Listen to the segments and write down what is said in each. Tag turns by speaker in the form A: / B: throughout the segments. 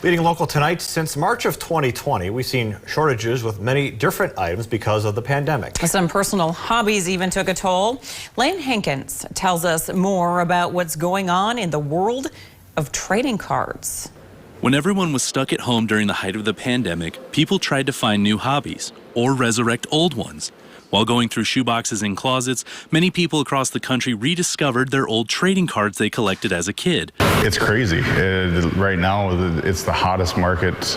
A: Leading local tonight, since March of 2020, we've seen shortages with many different items because of the pandemic.
B: Some personal hobbies even took a toll. Lane Hankins tells us more about what's going on in the world of trading cards.
C: When everyone was stuck at home during the height of the pandemic, people tried to find new hobbies or resurrect old ones. While going through shoeboxes and closets, many people across the country rediscovered their old trading cards they collected as a kid.
D: It's crazy. Right now, it's the hottest market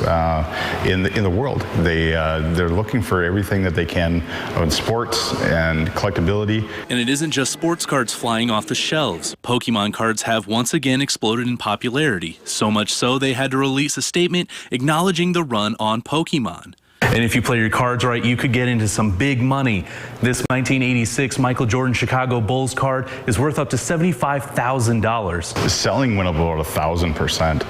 D: in the world. They're looking for everything that they can on sports and collectability.
C: And it isn't just sports cards flying off the shelves. Pokemon cards have once again exploded in popularity, so much so they had to release a statement acknowledging the run on Pokemon. And if you play your cards right, you could get into some big money. This 1986 Michael Jordan Chicago Bulls card is worth up to $75,000.
D: The selling went up about 1,000%.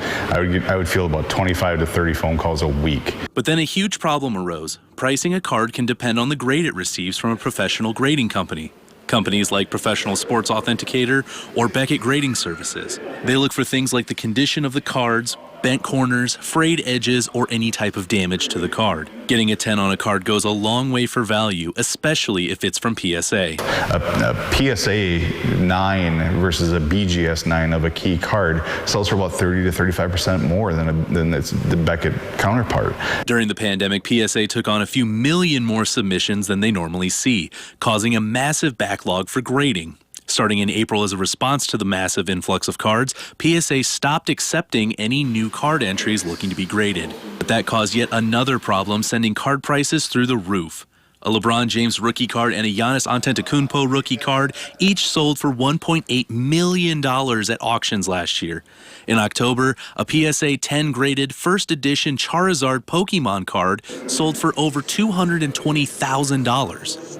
D: I would feel about 25 to 30 phone calls a week.
C: But then a huge problem arose. Pricing a card can depend on the grade it receives from a professional grading company. Companies like Professional Sports Authenticator or Beckett Grading Services. They look for things like the condition of the cards, bent corners, frayed edges, or any type of damage to the card. Getting a 10 on a card goes a long way for value, especially if it's from PSA.
D: A PSA 9 versus a BGS 9 of a key card sells for about 30 to 35% more than its the Beckett counterpart.
C: During the pandemic, PSA took on a few million more submissions than they normally see, causing a massive backlog for grading. Starting in April as a response to the massive influx of cards, PSA stopped accepting any new card entries looking to be graded. But that caused yet another problem, sending card prices through the roof. A LeBron James rookie card and a Giannis Antetokounmpo rookie card each sold for $1.8 million at auctions last year. In October, a PSA 10 graded first edition Charizard Pokemon card sold for over $220,000.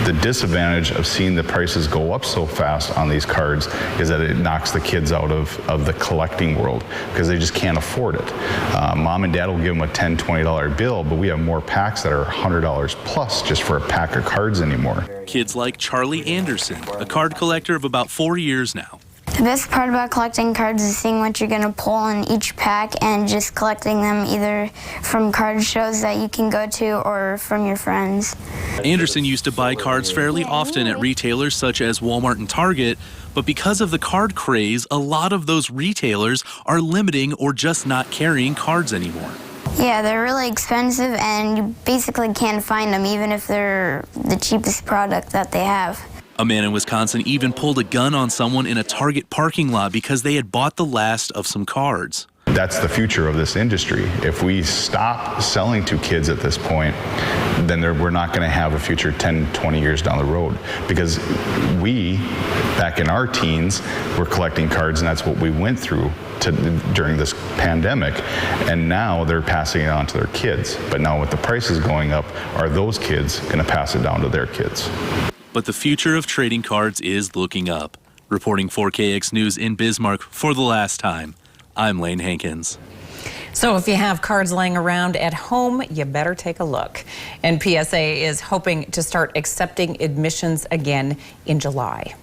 D: The disadvantage of seeing the prices go up so fast on these cards is that it knocks the kids out of the collecting world because they just can't afford it. Mom and dad will give them a $10, $20 bill, but we have more packs that are $100 plus just for a pack of cards anymore.
C: Kids like Charlie Anderson, a card collector of about 4 years now.
E: The best part about collecting cards is seeing what you're going to pull in each pack and just collecting them either from card shows that you can go to or from your friends.
C: Anderson used to buy cards fairly often at retailers such as Walmart and Target, but because of the card craze, a lot of those retailers are limiting or just not carrying cards anymore.
E: Yeah, they're really expensive and you basically can't find them even if they're the cheapest product that they have.
C: A man in Wisconsin even pulled a gun on someone in a Target parking lot because they had bought the last of some cards.
D: That's the future of this industry. If we stop selling to kids at this point, then we're not going to have a future 10, 20 years down the road. Because we, back in our teens, were collecting cards, and that's what we went through during this pandemic. And now they're passing it on to their kids. But now with the prices going up, are those kids going to pass it down to their kids?
C: But the future of trading cards is looking up. Reporting for KX News in Bismarck for the last time, I'm Lane Hankins.
B: So if you have cards laying around at home, you better take a look. And PSA is hoping to start accepting admissions again in July.